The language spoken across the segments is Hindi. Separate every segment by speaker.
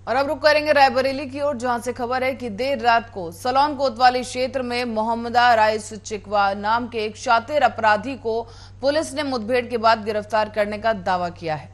Speaker 1: और अब रुक करेंगे रायबरेली की ओर, जहां से खबर है कि देर रात को सलोन कोतवाली क्षेत्र में मोहम्मदा राइस चिकवा नाम के एक शातिर अपराधी को पुलिस ने मुठभेड़ के बाद गिरफ्तार करने का दावा किया है।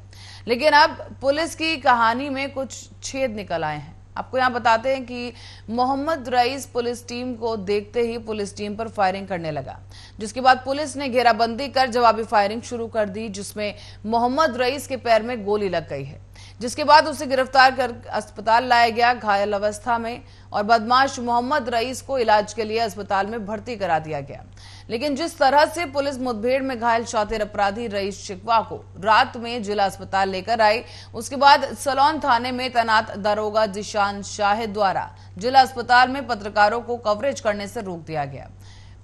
Speaker 1: लेकिन अब पुलिस की कहानी में कुछ छेद निकल आए हैं। आपको यहां बताते हैं कि मोहम्मद रईस पुलिस टीम को देखते ही पुलिस टीम पर फायरिंग करने लगा, जिसके बाद पुलिस ने घेराबंदी कर जवाबी फायरिंग शुरू कर दी, जिसमें मोहम्मद रईस के पैर में गोली लग गई है, जिसके बाद उसे गिरफ्तार कर अस्पताल लाया गया घायल अवस्था में, और बदमाश मोहम्मद रईस को इलाज के लिए अस्पताल में भर्ती करा दिया गया। लेकिन जिस तरह से पुलिस मुठभेड़ में घायल शातिर अपराधी रईस चिकवा को रात में जिला अस्पताल लेकर आई, उसके बाद सलोन थाने में तैनात दरोगा जिशान शाहिद द्वारा जिला अस्पताल में पत्रकारों को कवरेज करने से रोक दिया गया।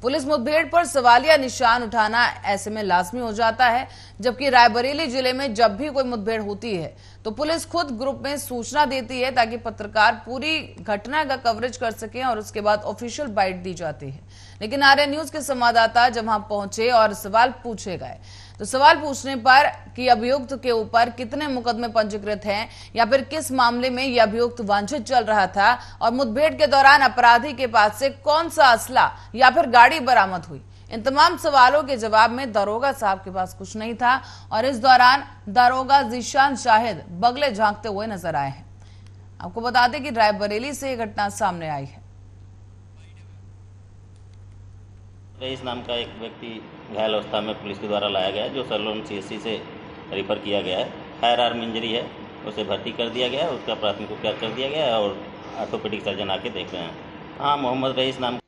Speaker 1: पुलिस मुठभेड़ पर सवालिया निशान उठाना ऐसे में लाजमी हो जाता है, जबकि रायबरेली जिले में जब भी कोई मुठभेड़ होती है तो पुलिस खुद ग्रुप में सूचना देती है ताकि पत्रकार पूरी घटना का कवरेज कर सकें और उसके बाद ऑफिशियल बाइट दी जाती है। लेकिन आर्यन न्यूज के संवाददाता जब वहां पहुंचे और सवाल पूछे गए तो सवाल पूछने पर कि अभियुक्त के ऊपर कितने मुकदमे पंजीकृत हैं या फिर किस मामले में यह अभियुक्त वांछित चल रहा था और मुठभेड़ के दौरान अपराधी के पास से कौन सा असला या फिर गाड़ी बरामद हुई, इन तमाम सवालों के जवाब में दरोगा साहब के पास कुछ नहीं था। और इस दौरान दरोगा जिशान शाहिद बगले झांकते हुए नजर आए हैं। आपको बता दें कि रायबरेली से यह घटना सामने आई है।
Speaker 2: रईस नाम का एक व्यक्ति घायल अवस्था में पुलिस के द्वारा लाया गया है, जो सलोन सीएससी से रेफर किया गया है। फायर आर्म इंजरी है, उसे भर्ती कर दिया गया है, उसका प्राथमिक उपचार कर दिया गया है और ऑर्थोपेडिक सर्जन आके देख रहे हैं। हाँ, मोहम्मद रईस नाम।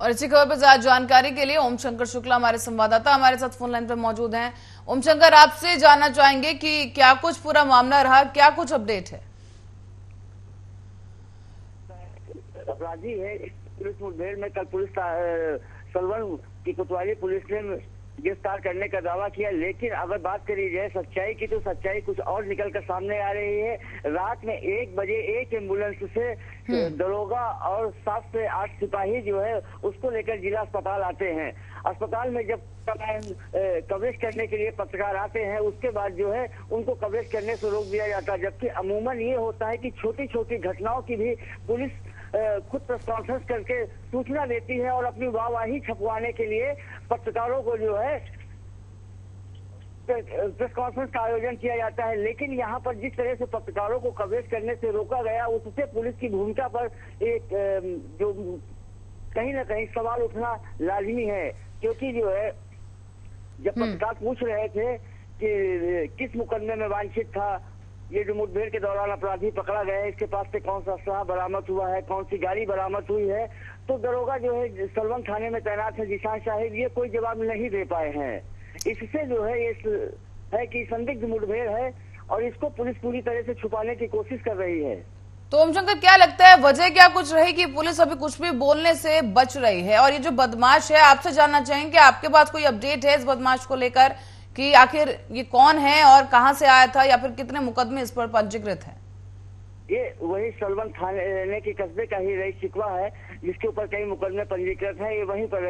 Speaker 1: और इसी खबर पर ज्यादा जानकारी के लिए ओम शंकर शुक्ला हमारे संवाददाता हमारे साथ फोन लाइन पर मौजूद हैं। ओम शंकर, आपसे जानना चाहेंगे कि क्या कुछ पूरा मामला रहा, क्या कुछ अपडेट है?
Speaker 3: अपराधी है पुलिस मुठभेड़ में कल पुलिस सलवन की कोतवाली पुलिस ने गिरफ्तार करने का दावा किया, लेकिन अगर बात करी जाए सच्चाई की तो सच्चाई कुछ और निकल कर सामने आ रही है। रात में 1 बजे एक एम्बुलेंस से दरोगा और 7 से 8 सिपाही जो है उसको लेकर जिला अस्पताल आते हैं। अस्पताल में जब कवरेज करने के लिए पत्रकार आते हैं, उसके बाद जो है उनको कवरेज करने से रोक दिया जाता है। जबकि अमूमन ये होता है कि छोटी छोटी घटनाओं की भी पुलिस खुद प्रेस कॉन्फ्रेंस करके सूचना देती है और अपनी वाहवाही छपवाने के लिए पत्रकारों को जो है प्रेस कॉन्फ्रेंस का आयोजन किया जाता है। लेकिन यहाँ पर जिस तरह से पत्रकारों को कवरेज करने से रोका गया, उससे पुलिस की भूमिका पर एक जो कहीं ना कहीं सवाल उठना लाजमी है। क्योंकि जो है जब पत्रकार पूछ रहे थे कि किस मुकदमे में वांछित था, ये जो मुठभेड़ के दौरान अपराधी पकड़ा गया है, इसके पास से कौन सा असला बरामद हुआ है, कौन सी गाड़ी बरामद हुई है, तो दरोगा जो है सलवन थाने में तैनात है जिशान शाहिद, ये कोई जवाब नहीं दे पाए हैं। इससे जो है ये है कि संदिग्ध मुठभेड़ है और इसको पुलिस पूरी तरह से छुपाने की कोशिश कर रही है।
Speaker 1: तो ओम शंकर, क्या लगता है वजह क्या कुछ रही कि पुलिस अभी कुछ भी बोलने से बच रही है? और ये जो बदमाश है, आपसे जानना चाहेंगे आपके पास कोई अपडेट है इस बदमाश को लेकर कि आखिर ये कौन है और कहां से आया था या फिर कितने मुकदमे इस पर पंजीकृत हैं?
Speaker 3: ये वही सलवन थाने के कस्बे का ही रईस चिकवा है, जिसके ऊपर कई मुकदमे पंजीकृत हैं। ये वहीं पर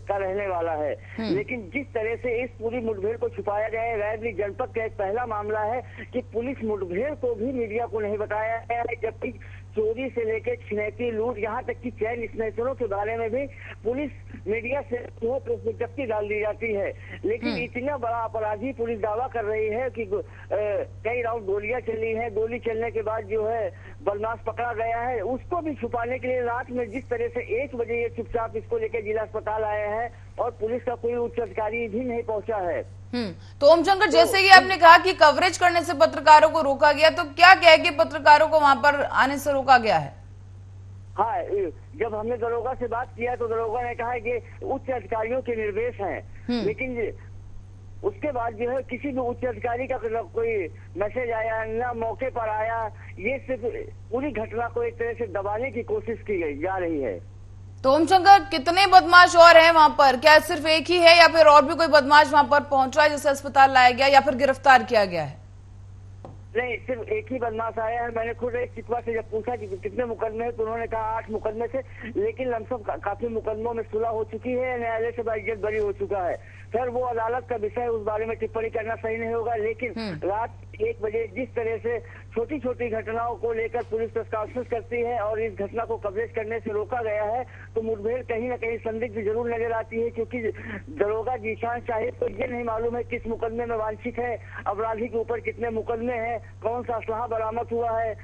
Speaker 3: का रहने वाला है। लेकिन जिस तरह से इस पूरी मुठभेड़ को छुपाया गया है, रायबरेली जनपद का एक पहला मामला है कि पुलिस मुठभेड़ को भी मीडिया को नहीं बताया गया है, जबकि चोरी से लेकर छिनैती, लूट, यहाँ तक कि चैन स्नैचरों के बारे में भी पुलिस मीडिया से प्रेस विज्ञप्ति डाल दी जाती है। लेकिन इतना बड़ा अपराधी पुलिस दावा कर रही है कि कई राउंड गोलियां चली हैं, गोली चलने के बाद जो है बदमाश पकड़ा गया है, उसको भी छुपाने के लिए रात में जिस तरह से 1 बजे ये चुपचाप इसको लेकर जिला अस्पताल आए हैं और पुलिस का कोई उच्च अधिकारी भी नहीं पहुंचा है।
Speaker 1: तो ओम शंकर, जैसे कि आपने कहा कि कवरेज करने से पत्रकारों को रोका गया, तो क्या कह के पत्रकारों को वहां पर आने से रोका गया है?
Speaker 3: हाँ, जब हमने दरोगा से बात किया तो दरोगा ने कहा कि उच्च अधिकारियों के निर्देश हैं। लेकिन उसके बाद जो है किसी भी उच्च अधिकारी का कोई मैसेज आया ना, मौके पर आया, ये सिर्फ पूरी घटना को एक तरह से दबाने की कोशिश की जा रही है।
Speaker 1: तो ओम शंकर, कितने बदमाश और हैं वहां पर? क्या सिर्फ एक ही है या फिर और भी कोई बदमाश वहां पर पहुंचा है जिसे अस्पताल लाया गया या फिर गिरफ्तार किया गया है?
Speaker 3: नहीं, सिर्फ एक ही बदमाश आया है। मैंने खुद एक शिकवा से जब पूछा कि कितने मुकदमे हैं तो उन्होंने कहा 8 मुकदमे थे, लेकिन लमसम काफी मुकदमों में सुलह हो चुकी है, न्यायालय से बाइज्जत बरी हो चुका है। सर वो अदालत का विषय, उस बारे में टिप्पणी करना सही नहीं होगा, लेकिन रात 1 बजे जिस तरह से छोटी छोटी घटनाओं को लेकर पुलिस प्रोसिक्यूशन करती है और इस घटना को कवरेज करने से रोका गया है, तो मुठभेड़ कहीं न कहीं संदिग्ध जरूर नजर आती है, क्योंकि दरोगा जीशान साहिब को ये नहीं मालूम है किस मुकदमे में वांछित है, अपराधी के ऊपर कितने मुकदमे हैं, कौन सा असलहा बरामद हुआ है,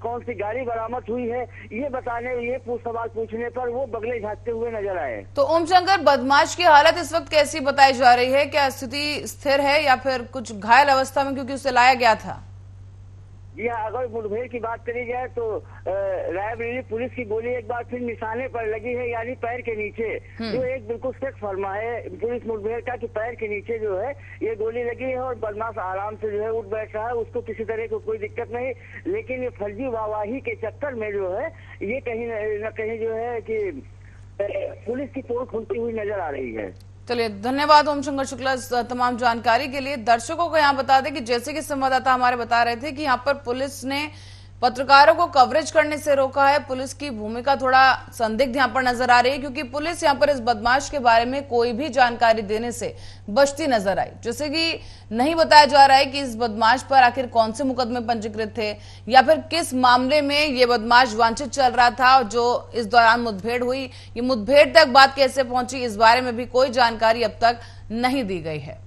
Speaker 3: कौन सी गाड़ी बरामद हुई है, ये सवाल पूछने पर वो बगले झाँकते हुए नजर आए।
Speaker 1: तो ओम शंकर, बदमाश की हालत इस वक्त कैसी बताई जा रही है? क्या स्थिति स्थिर है या फिर कुछ घायल अवस्था में, क्योंकि उसे लाया गया था?
Speaker 3: जी हाँ, अगर मुठभेड़ की बात करी जाए तो रायबरेली पुलिस की गोली एक बार फिर निशाने पर लगी है, यानी पैर के नीचे, जो एक बिल्कुल सच फरमा है पुलिस मुठभेड़ का कि पैर के नीचे जो है ये गोली लगी है और बदमाश आराम से जो है उठ बैठ रहा है, उसको किसी तरह की कोई दिक्कत नहीं। लेकिन ये फर्जी वाहवाही के चक्कर में जो है ये कहीं न कहीं जो है कि पुलिस की पोल खुलती हुई नजर आ रही है।
Speaker 1: चलिए, धन्यवाद ओम शंकर शुक्ला तमाम जानकारी के लिए। दर्शकों को यहाँ बता दें कि जैसे कि संवाददाता हमारे बता रहे थे कि यहाँ पर पुलिस ने पत्रकारों को कवरेज करने से रोका है। पुलिस की भूमिका थोड़ा संदिग्ध यहाँ पर नजर आ रही है, क्योंकि पुलिस यहाँ पर इस बदमाश के बारे में कोई भी जानकारी देने से बचती नजर आई। जैसे कि नहीं बताया जा रहा है कि इस बदमाश पर आखिर कौन से मुकदमे पंजीकृत थे या फिर किस मामले में ये बदमाश वांछित चल रहा था और जो इस दौरान मुठभेड़ हुई। ये मुठभेड़ तक बात कैसे पहुंची, इस बारे में भी कोई जानकारी अब तक नहीं दी गई है।